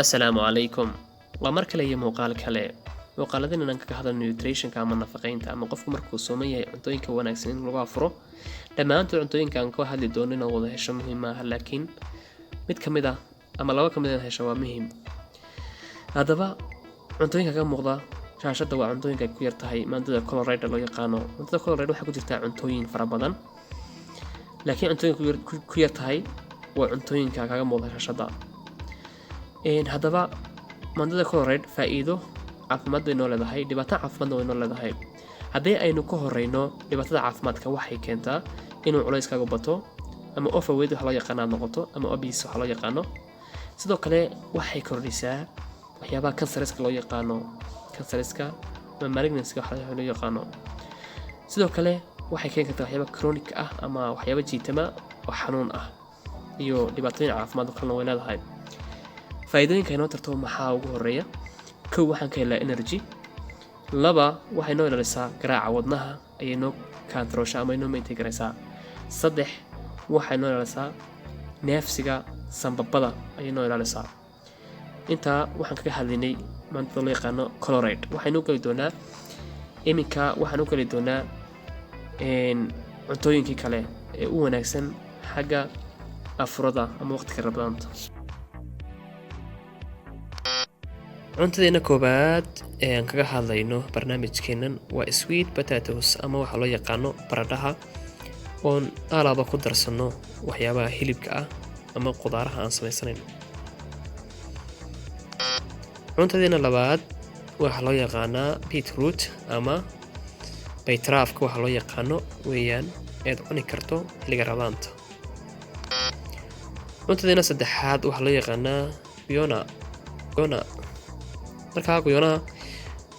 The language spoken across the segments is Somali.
Assalaamu calaykum. Waa mar kale iyo muuqaal kale. Muuqaaladeen inaan kaga hadalno nutrition-ka ama nafaqeynta ama qofku markuu sooman yahay cuntooyinka wanaagsan in lagu afuro. Dhammaantood cuntooyinka aan ka hadli doono inaad wada hesho muhiim ah, laakiin mid ka mid ah ama laba ka mid ah hesho waa muhiim. Haddaba cuntooyinka ka muuqda shaashada waa cuntooyinka ay ku yar tahay maadada coloride loo yaqaano. Maadada coloride waxaa ku jirta cuntooyin fara badan, laakiin cuntooyinka ku yar tahay waa cuntooyinka kaga muuqda shaashada. Haddaba maadada coloride faa'iido caafimaad bay noo leedahay, dhibaato caafimaadna way noo leedahay. Haddii aynu ka horeyno dhibaatada caafimaadka waxay keentaa inuu culayskaaga bato ama overweight waxa loo yaqaan aad noqoto ama obese waxa loo yaqaano. Sidoo kale waxay kordhisaa waxyaabaha cancerska loo yaqaano, cancerska ama malignancy waxa loo yaqaano. Sidoo kale waxay keeni kartaa waxyaabo chronic ah ama waxyaabo jiitama oo xanuun ah iyo dhibaatooyin caafimaad oo kale way leedahay. Faa'iidooyinka inoo tarto maxaa ugu horeeya? Kow, waxaan ka helaa energy. Laba, waxay noo ilaalisaa garaaca wadnaha ayay noo kantarooshaa ama noo maintain garaysaa. Saddex, waxay noo ilaalisaa neefsiga sanbabada ayay noo ilaalisaa. Intaa waxaan kaga hadlaynay maadada loo yaqaano coloride. Waxaynu gali doonaa iminka waxaan u gali doonaa cuntooyinkii kale ee u wanaagsan xagga afurada ama waqtiga Ramadaanta. cuntadeena koobaad ee aan kaga hadlayno barnaamijkeenan waa sweet potatoes ama waxa loo yaqaano baradhaha oon alaaba ku darsano waxyaabaha hilibka ah ama qudaaraha aan samaysanayn. cuntadeena labaad waxa loo yaqaanaa beetroot ama baytraafka waxa loo yaqaano weeyaan eed cuni karto xilliga Ramadaanta. cuntadeena saddexaad waxa loo yaqaanaa guiona. markaa guiona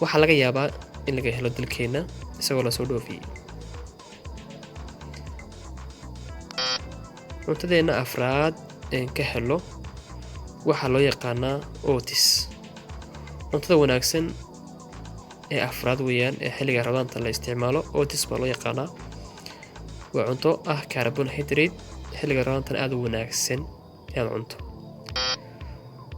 waxaa laga yaabaa in laga helo dalkeena isagoo la soo dhoofiyay. cuntadeena afraad een ka helo waxaa loo yaqaanaa oats. cuntada wanaagsan ee afraad weeyaan ee xilliga Ramadaanta la isticmaalo. oats baa loo yaqaanaa. waa cunto ah carbohydrate xilliga Ramadaanta aad u wanaagsan inaad cunto.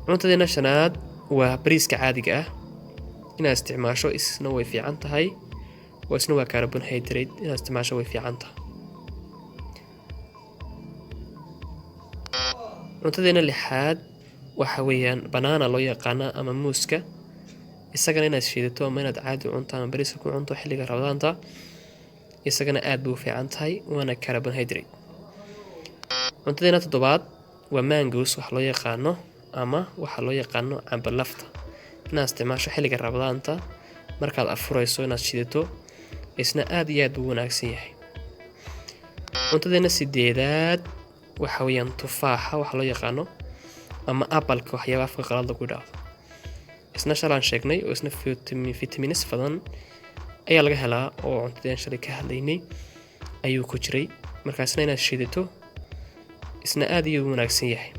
cuntadeena shanaad waa bariiska caadiga ah inaad isticmaasho isna way fiican tahay, isna waa carbohydrate inaad isticmaasho way fiican tahay. cuntadeena lixaad waxa weeyaan banana loo yaqaana ama muuska. isagana inaad shiidato ama inaad caadi u cunto ama bariiska ku cunto xilliga Ramadaanta isagana aad buu u fiican tahay, waana carbohydrate. cuntadeena toddobaad waa mangoes waxa loo yaqaano ama waxa loo yaqaano cambe lafta inaad isticmaasho xilliga Ramadaanta markaad afurayso inaad shiidato isna aad iyo aad u wanaagsan yahay. cuntadeena sideedaad waxa weeyaan tufaaxa waxa loo yaqaano ama apple-ka waxyaabaha afka qalaad lagu yiraahdo. isna shalaan sheegnay oo isna vitamins badan ayaa laga helaa oo cuntadeena shalay ka hadlaynay ayuu ku jiray, markaasna inaad shiidato isna aad iyo u wanaagsan yahay.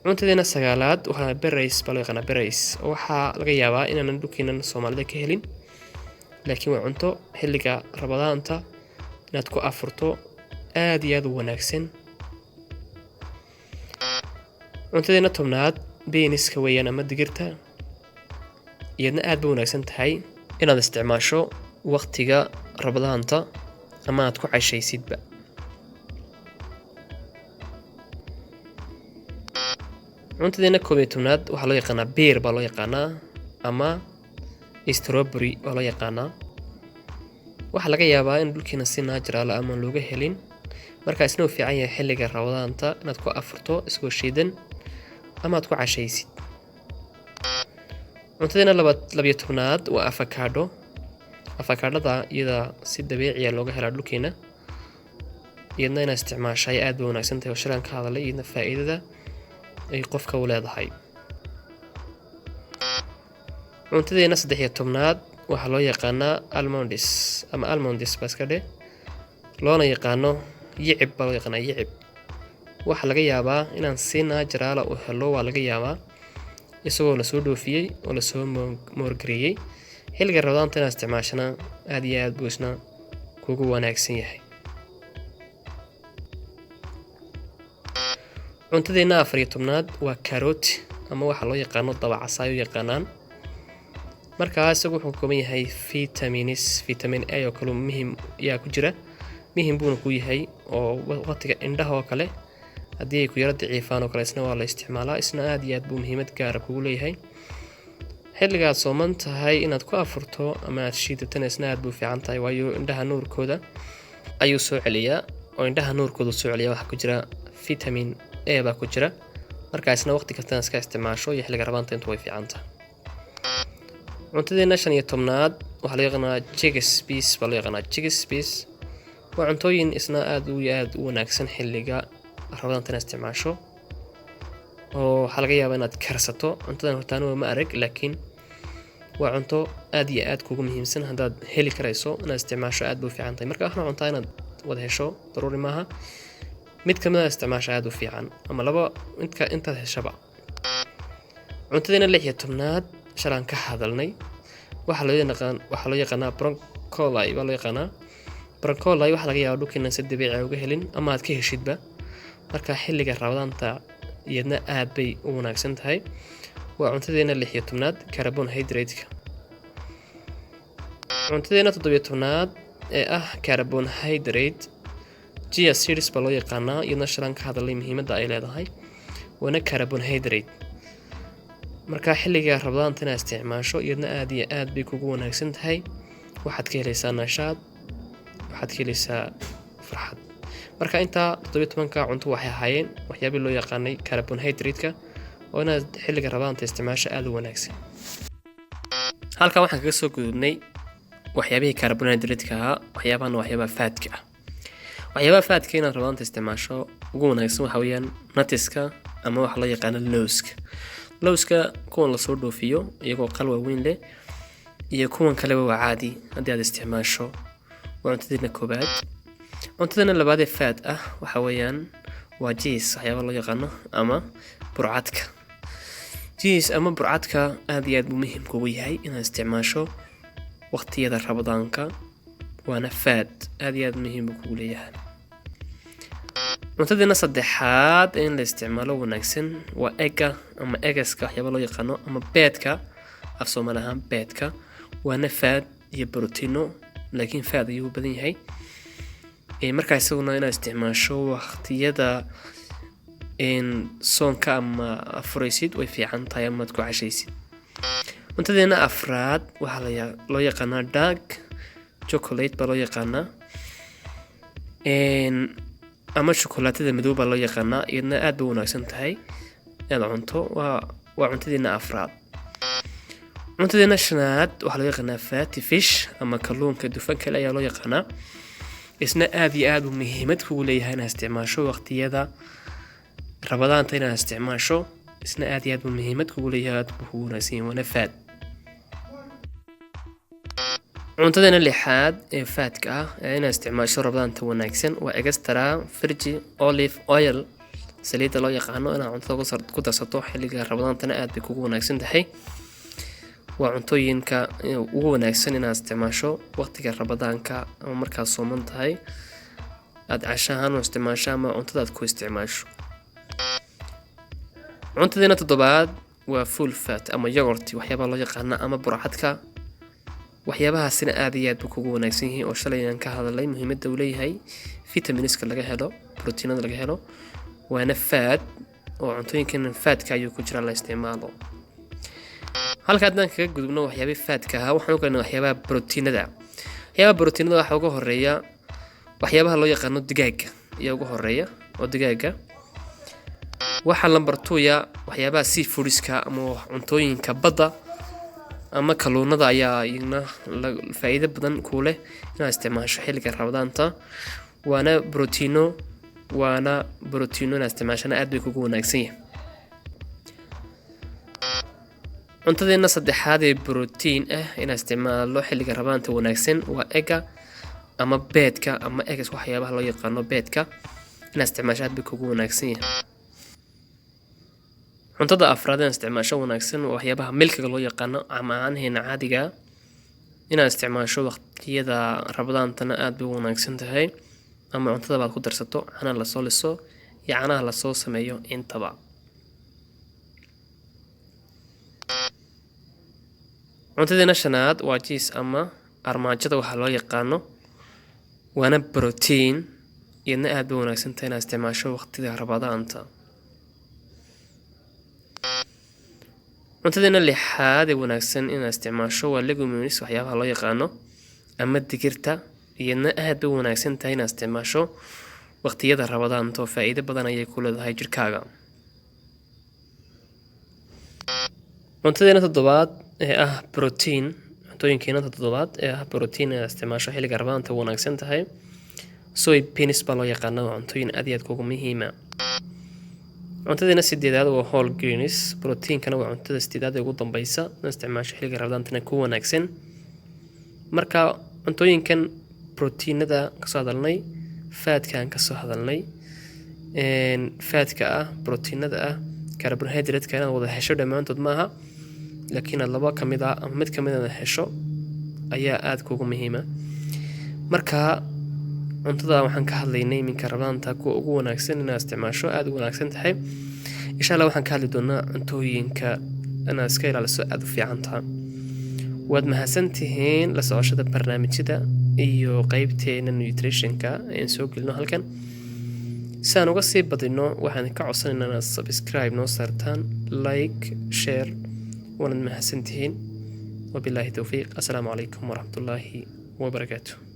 cuntadeena sagaalaad waxaa berries baa loo yaqaanaa berries oo waxaa laga yaabaa inaanan dhulkeenan Soomaalida ka helin, laakiin waa cunto xilliga Ramadaanta inaad ku afurto aad iyo aad u wanaagsan. cuntadeena tobnaad beaniska weeyaan ama digirta, iyadna aad bay wanaagsan tahay inaad isticmaasho waqtiga Ramadaanta ama aad ku cashaysidba. cuntadeena 11aad waxaa loo yaqaanaa beer baa loo yaqaanaa ama strawberry baa loo yaqaanaa. waxaa laga yaabaa in dhulkeena si natural ama looga helin, markaa isna uu fiican yahay xilliga Ramadaanta inaad ku afurto isagoo shiidan ama aad ku cashaysid. cuntadeena 12aad waa avocado. avocadada iyada si dabiici ah looga helaa dhulkeena, iyadna inaad isticmaashay aad bay wanaagsan tahay oo shalaan ka hadalay iyadna faa'iidada ay qofka u leedahay. cuntadeena 13aad waxaa loo yaqaanaa almonds ama almonds baskade loona yaqaano yicib baa loo yaqaanaa yicib. waxaa laga yaabaa inaan si natural u helo, waa laga yaabaa isagoo la soo dhoofiyay oo la soo moorgareeyay xilliga Ramadaanta inaad isticmaashana aad iyo aad buu isna kugu wanaagsan yahay. cuntadeena 14aad waa carrot ama waxa loo yaqaano dabacasaayo yaqaanaan marka isagu wuxuu ka kooban yahay vitamin A oo kale muhiim yaa ku jira muhiim buu ku yahay oo waqtiga indhaha oo kale hadii ay ku yara daciifaan oo kale isna waa la isticmaalaa isna aad iyo aad buu muhiimad gaar ah kugu leeyahay xilliga aad sooman tahay inaad ku afurto ama aad shiidatana isna aad buu fiican tahay waayo indhaha nuurkooda ayuu soo celiyaa oo indhaha nuurkooda soo celiyaa waxa ku jira vitamin A baa ku jira marka isna waqti kasta iska isticmaasho iyo xilliga rabaanta intuu way fiican tahay cuntadeena 15aad waxa la yaqaanaa chickpeas waa cuntooyin isna aad u wanaagsan xilliga rabaanta isticmaasho oo waxa laga yaabaa inaad karsato cuntadan hortaan ma arag laakiin waa cunto aad iyo aad kugu muhiimsan hadaad heli karayso inaad isticmaasho aad buu fiican tahay marka waxna cuntaa inaad wada hesho daruuri maaha mid kamid ah isticmaasho aad u fiican ama laba intaad heshaba cuntadeena 16aad shalaan ka hadalnay waxa loo yaqaanaa broccoli waa loo yaqaanaa broccoli waxa laga yaabaa dhulkina si dabiici ah uga helin ama aad ka heshidba marka xilliga rabadaanta iyadna aad bay u wanaagsan tahay waa cuntadeena 16aad carbohydrate-ka cuntadeena 17aad ee ah carbohydrate chia seeds baa loo yaqaanaa iyadna shalaan ka hadalay muhiimadda ay leedahay waana carbohydrate marka xilliga rabadaanta inaad isticmaasho iyadna aad iyo aad bay kugu wanaagsan tahay waxaad ka helaysaa nashaad waxaad ka helaysaa farxad marka inta 17ka cunto waxay ahaayeen waxyaabo loo yaqaanay carbohydrate-ka oo inaad xilliga rabadaanta isticmaasho aad u wanaagsan halka waxaan kaga soo gudubnay waxyaabihii carbohydrate-ka waxyaabaha fat-ka waxyaabaha fat-ka inaad rabadaanta isticmaasho ugu wanaagsan waxa weeyaan nutska ama waxa loo yaqaano lowska kuwan la soo dhoofiyo iyagoo qalwa weyn leh iyo kuwan kale waa caadi hadii aad isticmaasho waa cuntadeena koobaad cuntadeena labaad ee fat ah waxa weeyaan waa cheese waxyaabo loo yaqaano ama burcadka cheese ama burcadka aad iyo aad muhiim kugu yahay inaad isticmaasho waqtiyada rabadaanka waana fat aad iyo aad muhiim kugu leeyahay cuntadeena saddexaad in la isticmaalo wanaagsan waa eggaska waxyaabo loo yaqaano ama beedka af Soomaali ahaan beedka waana fat iyo proteino laakiin fat ayuu badan yahay marka isaguna inaad isticmaasho waqtiyada soonka ama afuraysid way fiican tahay ama aad ku cashaysid cuntadeena afraad waxaa loo yaqaanaa dark chocolate baa loo yaqaanaa ama shukulaatada madow baa loo yaqaanaa iyadna aad bay wanaagsan tahay inaad cunto waa cuntadeena afraad cuntadeena shanaad waxaa loo yaqaanaa fatty fish ama kalluunka dufanka leh ayaa loo yaqaanaa isna aad iyo aad muhiimad kugu leeyahay inaad isticmaasho waqtiyada rabadaanta inaad isticmaasho isna aad iyo aad muhiimad kugu leeyahay aad buu wanaagsan waana fat cuntadeena lixaad ee fat-ka ah inaad isticmaasho rabadaanta wanaagsan waa extra virgin olive oil saliidda loo yaqaano inaad cuntada ku darsato xilliga rabadaantana aad bay kugu wanaagsan tahay waa cuntooyinka ugu wanaagsan inaad isticmaasho waqtiga rabadaanka ama markaad sooman tahay aad cashahaan u isticmaasho ama cuntada aad ku isticmaasho cuntadeena toddobaad waa full fat ama yogurt waxyaabaha loo yaqaano ama burcadka waxyaabahaasina aad iyo aad kugu wanaagsan yihiin oo shalay aan ka hadalay muhiimadda uu leeyahay vitaminska laga helo proteinada laga helo waana fat oo cuntooyinkan fat-ka ayuu ku jira la isticmaalo halka haddaan kaga gudubno waxyaabaha fat-ka ah waxaan u keenay waxyaabaha proteinada waxa ugu horeeya waxyaabaha loo yaqaano digaaga iyo ugu horeeya oo digaaga waxa number 2 waxyaabaha seafoodska ama cuntooyinka badda ama kalluunada ayaa iyaguna faa'iido badan ku leh inaad isticmaasho xilliga rabadaanta waana proteino inaad isticmaashana aad bay kugu wanaagsan yahay cuntadeena saddexaad ee protein ah inaad isticmaalo xilliga rabadaanta wanaagsan waa egga ama beedka ama eggs waxyaabaha loo yaqaano beedka inaad isticmaasho aad bay kugu wanaagsan yahay cuntada afraad ee isticmaasho wanaagsan waxyaabaha milkiga loo yaqaano ama aanheena caadiga inaad isticmaasho waqtiyada rabadaantana aad bay wanaagsan tahay ama cuntada baad ku darsato cana la soo liso iyo caanaha lasoo sameeyo intaba. cuntadeena shanaad waa jiis ama armaajada waxaa loo yaqaano, waana protein iyadna aad bay wanaagsan tahay inaad isticmaasho waqtiga rabadaanta. cuntadeena lixaad ee wanaagsan inaad isticmaasho waa legumes, waxyaabaha loo yaqaano ama digirta, iyadna aad bay wanaagsan tahay inaad isticmaasho waqtiyada rabadaanta oo faa'iido badan ayay ku leedahay jirkaaga. cuntadeena toddobaad ee ah protein, cuntooyinkeena toddobaad ee ah protein inaad isticmaasho xilliga rabadaanta wanaagsan tahay, soybeans baa loo yaqaana, waa cuntooyin aad iyo aad ugu muhiima. cuntadeena sideedaad waa whole grains, proteinkana waa cuntada sideedaad ee ugu dambeysa inaad isticmaasho xilliga rabadaantana ku wanaagsan. marka cuntooyinkan proteinada kasoo hadalnay, faadkaan kasoo hadalnay, faadka ah, proteinada ah, carbohydrate-ka inaad wada hesho dhammaantood maaha, laakiin aad laba kamid ah ama mid kamid ah hesho ayaa aad kugu muhiima. marka cuntada waxaan ka hadlaynay minka rabadaanta kuwa ugu wanaagsan inaad isticmaasho aad ugu wanaagsan tahay. insha Allah waxaan ka hadli doonaa cuntooyinka inaad iska ilaaliso aad u fiican tahay. waad mahadsantihiin la socoshada barnaamijyada iyo qaybteena nutritionka aan soo gelino halkan. si aan uga sii badino waxaan ka codsanaynaa inaad subscribe noo saartaan, like, share. waad mahadsantihiin. wabilaahi tawfiiq. assalaamu calaykum waraxmatullaahi wabarakaatuh.